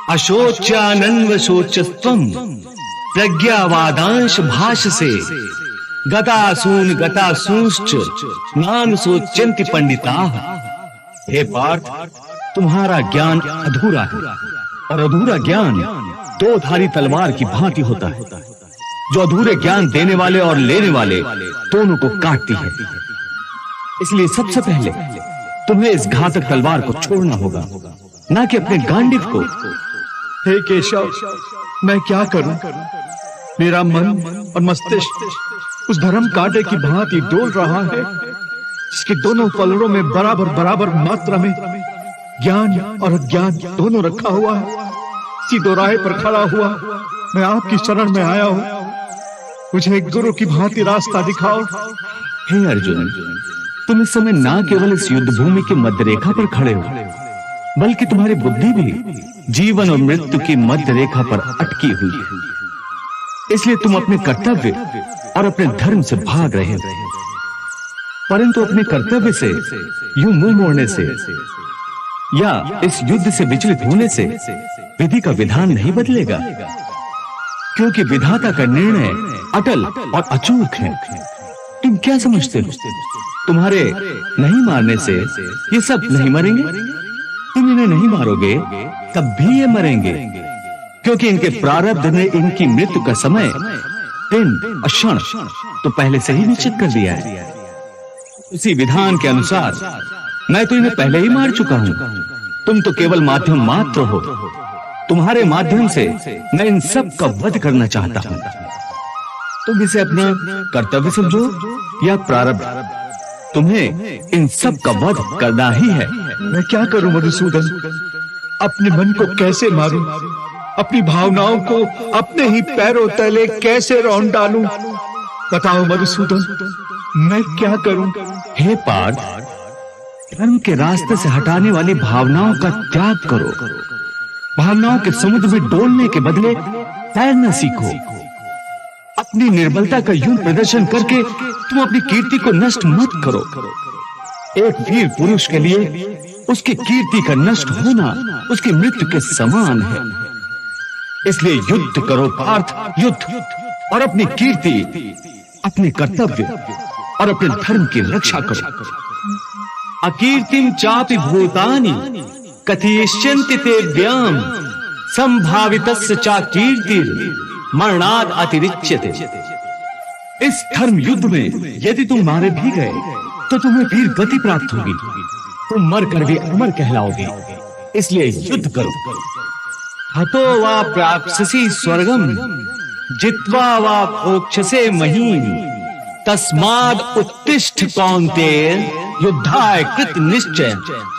अशोच्यानन्व शोचस्त्वं प्रज्ञावादांश भाषसे गतासूंश्च नान सोच्यन्ति पंडिताः। हे पार्थ, तुम्हारा ज्ञान अधूरा है और अधूरा ज्ञान दो धारी तलवार की भांति होता है, जो अधूरे ज्ञान देने वाले और लेने वाले दोनों को काटती है। इसलिए सबसे पहले तुम्हें इस घातक तलवार को छोड़ना होगा, ना कि अपने गांडिव को। हे केशव, मैं क्या करूं? मेरा मन और मस्तिष्क उस धर्म कांटे की भांति डोल रहा है, जिसके दोनों पलड़ों में बराबर बराबर मात्रा में ज्ञान और अज्ञान दोनों रखा हुआ है। इसी दोराहे पर खड़ा हुआ मैं आपकी शरण में आया हूं। मुझे एक गुरु की भांति रास्ता दिखाओ। हे अर्जुन, तुम इस समय ना केवल इस युद्ध भूमि की मध्य रेखा पर खड़े हो, बल्कि तुम्हारी बुद्धि भी जीवन और मृत्यु की मध्य रेखा पर अटकी हुई है। इसलिए तुम अपने कर्तव्य और अपने धर्म से भाग रहे हो, परंतु अपने कर्तव्य से यूं मुंह मोड़ने से या इस युद्ध से विचलित होने से विधि का विधान नहीं बदलेगा, क्योंकि विधाता का निर्णय अटल और अचूक है। तुम क्या समझते हो? तुम्हारे नहीं मारने से ये सब नहीं मरेंगे? तुम इन्हें नहीं मारोगे तब भी ये मरेंगे, क्योंकि इनके प्रारब्ध ने इनकी मृत्यु का समय, दिन और क्षण तो पहले से ही निश्चित कर दिया है। उसी विधान के अनुसार मैं तो इन्हें पहले ही मार चुका हूं। तुम तो केवल माध्यम मात्र हो। तुम्हारे माध्यम से मैं इन सब का वध करना चाहता हूं। तुम इसे अपना कर्तव्य समझो या प्रारब्ध, तुम्हें इन सब का वध करना ही है। मैं क्या करूं मधुसूदन? अपने मन को कैसे मारूं? अपनी भावनाओं को अपने ही पैरों तले कैसे रौंद डालूं? बताओ मधुसूदन, मैं क्या करूं? हे पार्थ, धर्म के रास्ते से हटाने वाली भावनाओं का त्याग करो। भावनाओं के समुद्र में डोलने के बदले तैरना सीखो। अपनी निर्बलता का यूं प्रदर्शन करके तुम अपनी कीर्ति को नष्ट मत करो। एक वीर पुरुष के लिए उसकी कीर्ति का नष्ट होना उसकी मृत्यु के समान है। इसलिए युद्ध करो पार्थ, युद्ध, और अपनी कीर्ति, अपने कर्तव्य और अपने धर्म की रक्षा करो। अकीर्तिम चापि भूतानि कथयिष्यन्ति ते व्याम संभावितस्य चा कीर्तिर् मरणाद अतिरिच्यते। इस धर्म युद्ध में यदि तुम मारे भी गए तो तुम्हें वीर गति प्राप्त होगी। तुम मर कर भी अमर कहलाओगे। इसलिए युद्ध करो। हतो वा प्राप्स्यसि स्वर्गम जित्वा वा भोक्ष्यसे महीम तस्माद् उत्तिष्ठ कौन्तेय युद्धाय कृत निश्चय।